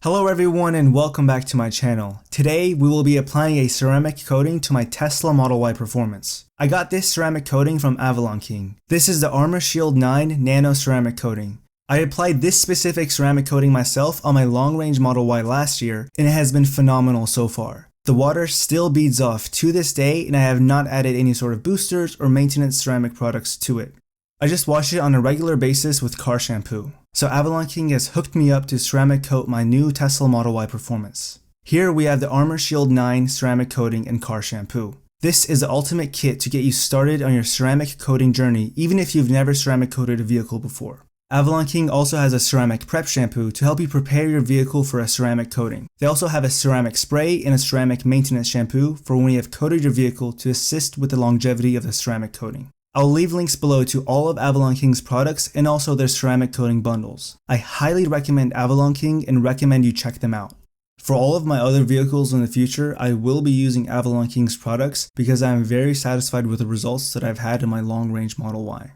Hello everyone and welcome back to my channel. Today we will be applying a ceramic coating to my Tesla Model Y Performance. I got this ceramic coating from Avalon King. This is the Armor Shield 9 Nano ceramic coating. I applied this specific ceramic coating myself on my long-range Model Y last year and it has been phenomenal so far. The water still beads off to this day and I have not added any sort of boosters or maintenance ceramic products to it. I just wash it on a regular basis with car shampoo. So Avalon King has hooked me up to ceramic coat my new Tesla Model Y Performance. Here we have the Armor Shield 9 ceramic coating and car shampoo. This is the ultimate kit to get you started on your ceramic coating journey even if you've never ceramic coated a vehicle before. Avalon King also has a ceramic prep shampoo to help you prepare your vehicle for a ceramic coating. They also have a ceramic spray and a ceramic maintenance shampoo for when you have coated your vehicle to assist with the longevity of the ceramic coating. I'll leave links below to all of Avalon King's products and also their ceramic coating bundles. I highly recommend Avalon King and recommend you check them out. For all of my other vehicles in the future, I will be using Avalon King's products because I am very satisfied with the results that I've had in my long-range Model Y.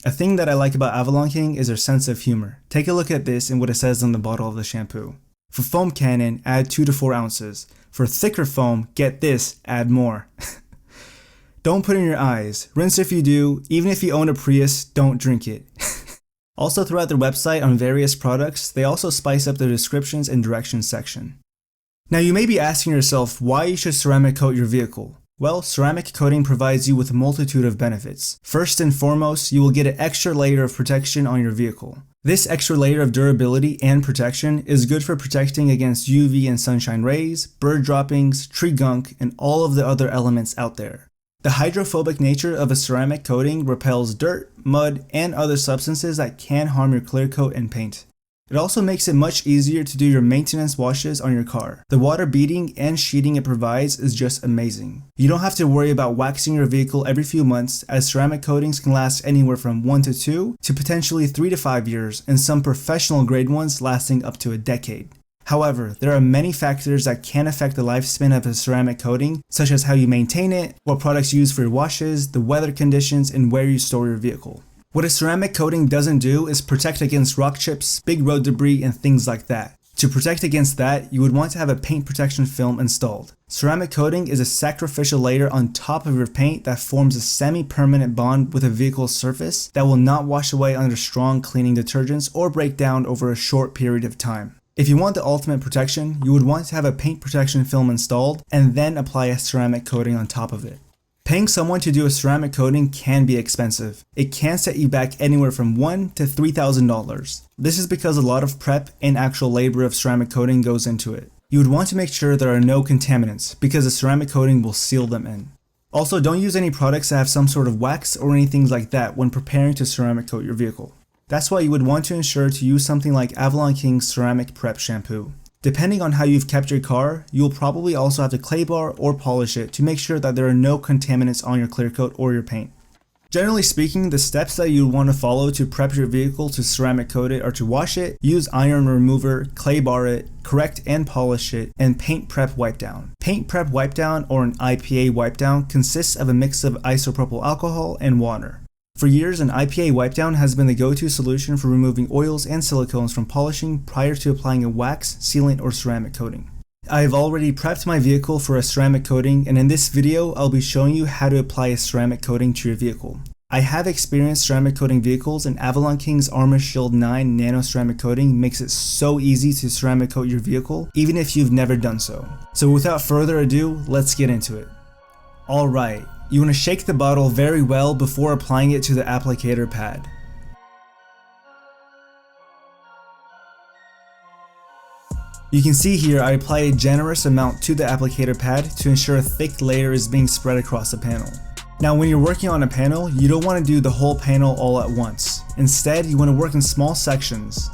A thing that I like about Avalon King is their sense of humor. Take a look at this and what it says on the bottle of the shampoo. For foam cannon, add 2 to 4 ounces. For thicker foam, get this, add more. Don't put in your eyes. Rinse if you do. Even if you own a Prius, don't drink it. Also throughout their website on various products, they also spice up their descriptions and directions section. Now you may be asking yourself why you should ceramic coat your vehicle. Well, ceramic coating provides you with a multitude of benefits. First and foremost, you will get an extra layer of protection on your vehicle. This extra layer of durability and protection is good for protecting against UV and sunshine rays, bird droppings, tree gunk, and all of the other elements out there. The hydrophobic nature of a ceramic coating repels dirt, mud, and other substances that can harm your clear coat and paint. It also makes it much easier to do your maintenance washes on your car. The water beading and sheeting it provides is just amazing. You don't have to worry about waxing your vehicle every few months, as ceramic coatings can last anywhere from 1 to 2 to potentially 3 to 5 years, and some professional grade ones lasting up to a decade. However, there are many factors that can affect the lifespan of a ceramic coating, such as how you maintain it, what products you use for your washes, the weather conditions, and where you store your vehicle. What a ceramic coating doesn't do is protect against rock chips, big road debris, and things like that. To protect against that, you would want to have a paint protection film installed. Ceramic coating is a sacrificial layer on top of your paint that forms a semi-permanent bond with a vehicle's surface that will not wash away under strong cleaning detergents or break down over a short period of time. If you want the ultimate protection, you would want to have a paint protection film installed and then apply a ceramic coating on top of it. Paying someone to do a ceramic coating can be expensive. It can set you back anywhere from $1,000 to $3,000. This is because a lot of prep and actual labor of ceramic coating goes into it. You would want to make sure there are no contaminants because the ceramic coating will seal them in. Also, don't use any products that have some sort of wax or anything like that when preparing to ceramic coat your vehicle. That's why you would want to ensure to use something like Avalon King's Ceramic Prep Shampoo. Depending on how you've kept your car, you will probably also have to clay bar or polish it to make sure that there are no contaminants on your clear coat or your paint. Generally speaking, the steps that you would want to follow to prep your vehicle to ceramic coat it are to wash it, use iron remover, clay bar it, correct and polish it, and paint prep wipe down. Paint prep wipe down, or an IPA wipe down, consists of a mix of isopropyl alcohol and water. For years, an IPA wipe down has been the go-to solution for removing oils and silicones from polishing prior to applying a wax, sealant, or ceramic coating. I have already prepped my vehicle for a ceramic coating, and in this video, I'll be showing you how to apply a ceramic coating to your vehicle. I have experienced ceramic coating vehicles, and Avalon King's Armor Shield 9 Nano ceramic coating makes it so easy to ceramic coat your vehicle, even if you've never done so. So without further ado, let's get into it. Alright. You want to shake the bottle very well before applying it to the applicator pad. You can see here I apply a generous amount to the applicator pad to ensure a thick layer is being spread across the panel. Now when you're working on a panel, you don't want to do the whole panel all at once. Instead, you want to work in small sections.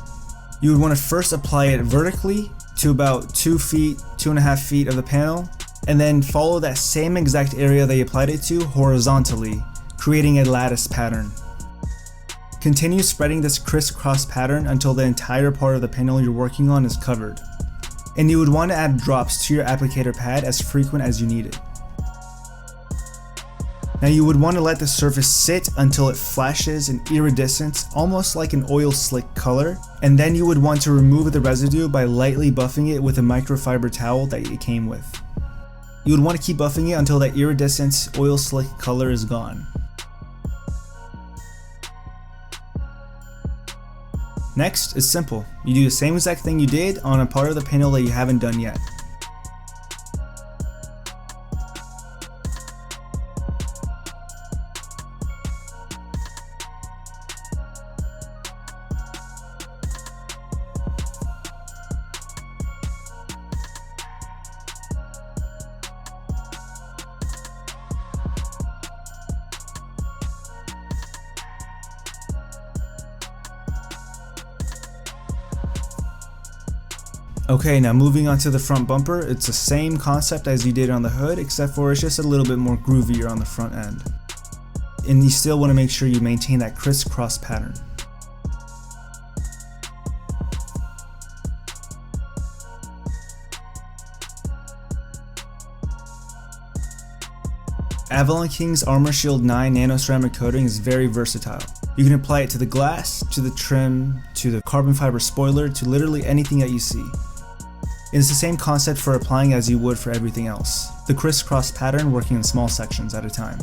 You would want to first apply it vertically to about 2 feet, 2.5 feet of the panel, and then follow that same exact area they applied it to horizontally, creating a lattice pattern. Continue spreading this crisscross pattern until the entire part of the panel you're working on is covered. And you would want to add drops to your applicator pad as frequent as you need it. Now you would want to let the surface sit until it flashes an iridescent, almost like an oil slick color, and then you would want to remove the residue by lightly buffing it with a microfiber towel that it came with. You would want to keep buffing it until that iridescent oil slick color is gone. Next is simple. You do the same exact thing you did on a part of the panel that you haven't done yet. Okay, now moving on to the front bumper, it's the same concept as you did on the hood, except for it's just a little bit more groovier on the front end. And you still want to make sure you maintain that crisscross pattern. Avalon King's Armor Shield 9 Nano Ceramic Coating is very versatile. You can apply it to the glass, to the trim, to the carbon fiber spoiler, to literally anything that you see. It's the same concept for applying as you would for everything else, the crisscross pattern working in small sections at a time.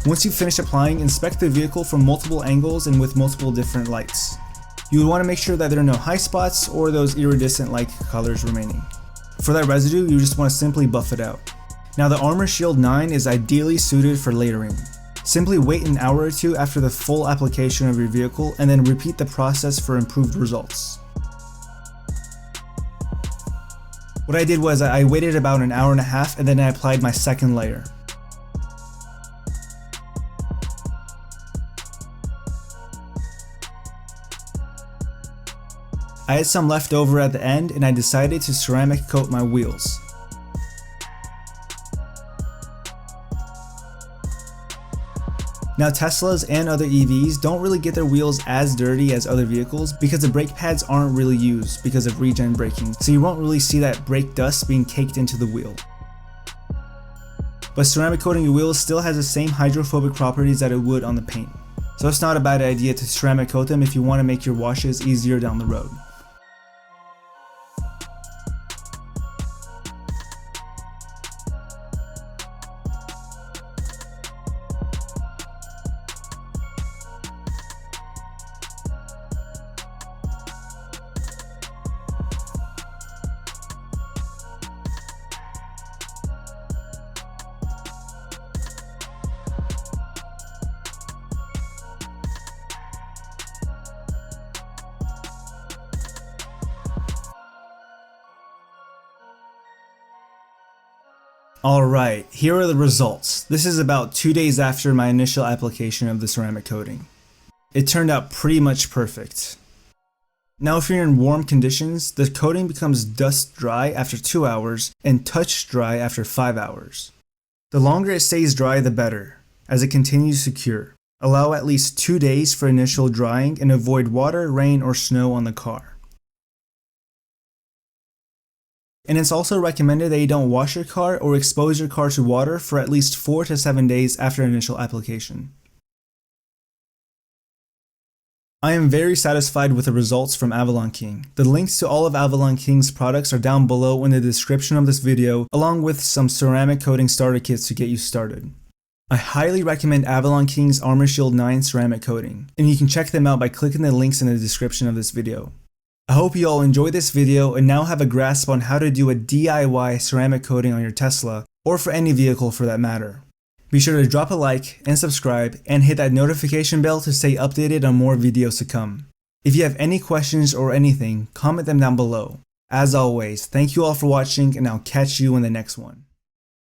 Once you finish applying, inspect the vehicle from multiple angles and with multiple different lights. You would want to make sure that there are no high spots or those iridescent-like colors remaining. For that residue, you just want to simply buff it out. Now the Armor Shield 9 is ideally suited for layering. Simply wait an hour or two after the full application of your vehicle and then repeat the process for improved results. What I did was I waited about an hour and a half and then I applied my second layer. I had some left over at the end and I decided to ceramic coat my wheels. Now Teslas and other EVs don't really get their wheels as dirty as other vehicles because the brake pads aren't really used because of regen braking, so you won't really see that brake dust being caked into the wheel. But ceramic coating your wheels still has the same hydrophobic properties that it would on the paint. So it's not a bad idea to ceramic coat them if you want to make your washes easier down the road. Alright, here are the results. This is about 2 days after my initial application of the ceramic coating. It turned out pretty much perfect. Now if you're in warm conditions, the coating becomes dust dry after 2 hours and touch dry after 5 hours. The longer it stays dry the better, as it continues to cure. Allow at least 2 days for initial drying and avoid water, rain, or snow on the car. And it's also recommended that you don't wash your car or expose your car to water for at least 4 to 7 days after initial application. I am very satisfied with the results from Avalon King. The links to all of Avalon King's products are down below in the description of this video, along with some ceramic coating starter kits to get you started. I highly recommend Avalon King's Armor Shield 9 ceramic coating, and you can check them out by clicking the links in the description of this video. I hope you all enjoyed this video and now have a grasp on how to do a DIY ceramic coating on your Tesla, or for any vehicle for that matter. Be sure to drop a like and subscribe and hit that notification bell to stay updated on more videos to come. If you have any questions or anything, comment them down below. As always, thank you all for watching and I'll catch you in the next one.